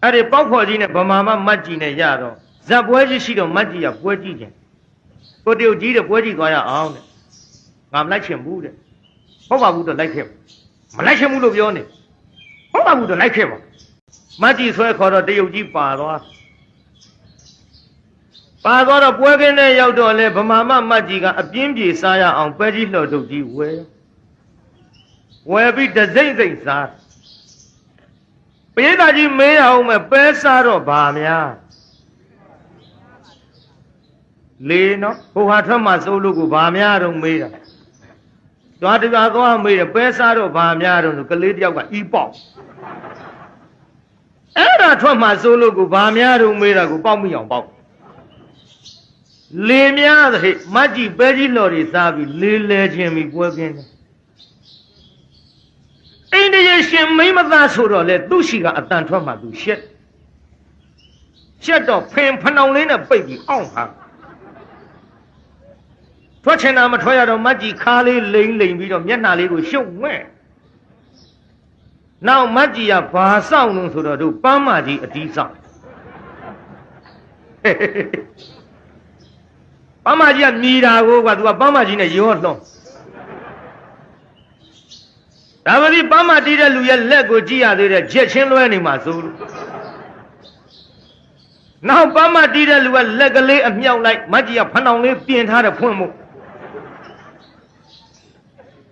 အဲ့ဒီပေါက်ဖော်ကြီးနဲ့ဗမာမမတ်ကြီးနဲ့ရတော့ဇက်ပွဲကြီးရှိတော့မတ်ကြီးကပွဲကြည့်တယ်ကိုတရုတ်ကြီးတဲ့ပွဲကြည့်သွားရအောင်တဲ့ငါမလိုက်ချင်ဘူးတဲ့ဟုတ်ပါဘူးတော့လိုက်ခဲ့မလိုက်ချင်ဘူးလို့ပြောနေဟုတ်ပါဘူးတော့လိုက်ခဲ့ပါမတ်ကြီးဆွဲခေါ်တော့တရုတ်ကြီးပါသွားတော့ပွဲကင်းနဲ့ရောက်တော့လေဗမာမမတ်ကြီးကအပြင်းပြေစားရအောင်ပဲကြီးလှော်ထုတ်ကြီးဝယ်ပြီးတစိမ့်စိမ့်စားပိဿာကြီးမေးရအောင်မဲ့ပဲစားတော့ဗာများလေနော်ဟိုဟာထွက်မှစိုးလို့ကိုဗာများတော့မေးတာသွားတပြားသွားမေးတယ်ပဲစားတော့ဗာများတော့ဆိုကလေးတယောက်ကဤပေါက်အဲ့ဒါထွက်မှစိုးလို့ကိုဗာများတော့မေးတာကိုပေါက်မိအောင်ပေါက်လေများတဲ့မတ်ကြီးပဲကြီးလှော်တွေစားပြီးလေးလဲခြင်းပြီးပွဲကင်းတယ်အိန္ဒိယရှင်မိမသားဆိုတော့လေသူ့ရှိကအတန်ထွက်မှသူရှက်တော့ဖင်ဖနှောင်လေးနဲ့ပိတ်ပြီးအောင့်ဟာထွက်ချင်တာမထွက်ရတော့မတ်ကြီးခါလေးလိမ့်ပြီးတော့မျက်နှာလေးကိုရှုပ်ဝဲနောက်မတ်ကြီးကဘာဆောင်လို့ဆိုတော့တို့ပန်းမကြီးအတီးဆောင်ပန်းမကြီးကမြည်တာကိုကသူကပန်းမကြီးနဲ့ရောလှော့ဒါမသိပန်းမတီးတဲ့လူရဲ့လက်ကိုကြည့်ရသေးတယ်ချက်ချင်းလွဲနေမှာဆိုလို့နောက်ပန်းမတီးတဲ့လူကလက်ကလေးအမြောက်လိုက်မကြီးကဖနှောင်လေးပြင်ထားတဲ့ဖွင့်မှု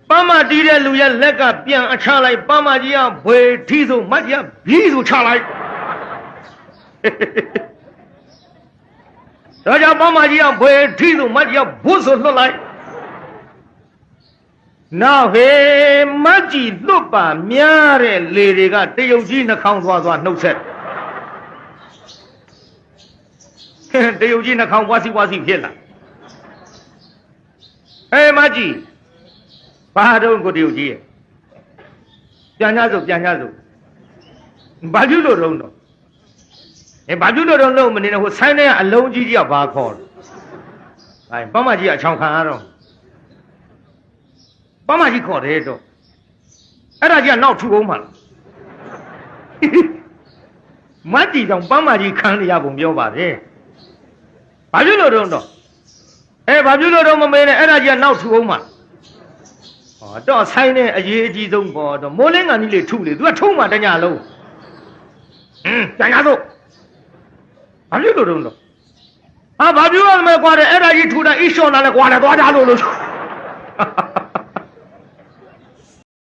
ပန်းမတီးတဲ့လူရဲ့လက်ကပြန်အချလိုက်ပန်းမကြီးကဘွေထီးဆိုမကြီးကဘီးဆိုချလိုက်ဒါကြောင့်ပန်းမကြီးကဘွေထီးဆိုမကြီးကဘုဆိုလွတ်လိုက်နောက်ဟေးမတ်ကြီးလွတ်ပါများတဲ့လေတွေကတရုတ်ကြီးနှာခေါင်းသွားနှုတ်ဆက်တရုတ်ကြီးနှာခေါင်းပွားစီဖြစ်လာဟေးမတ်ကြီးဘာတော့ကိုတရုတ်ကြီးရဲ့ပြန်ကြစို့ဘာပြုလို့တော့ဘာပြုလို့တော့လို့မနေနဲ့ဟိုဆိုင်းတဲ့အလုံးကြီးကဘာခေါ်လဲဟိုင်ပန်းမကြီးအချောင်ခံရတော့ပန်းမကြီးခေါ်တယ်တော့အဲ့ဒါကြီးကနောက်ထူအောင်ပါလားမတ်တီတောင်ပန်းမကြီးခံရပုံပြောပါတယ်ဘာဖြစ်လို့တော့ဘာဖြစ်လို့တော့မမေးနဲ့အဲ့ဒါကြီးကနောက်ထူအောင်ပါဟောတော့ဆိုင်တဲ့အရေးအကြီးဆုံးပေါ်တော့မိုးလင်းကန်ကြီးလေးထုလေသူကထုံးမှတညလုံးတညတော့ဘာဖြစ်လို့တော့ဘာပြောရမလဲကွာတဲ့အဲ့ဒါကြီးထူတာအီရှော်လာလဲကွာတဲ့သွားကြလို့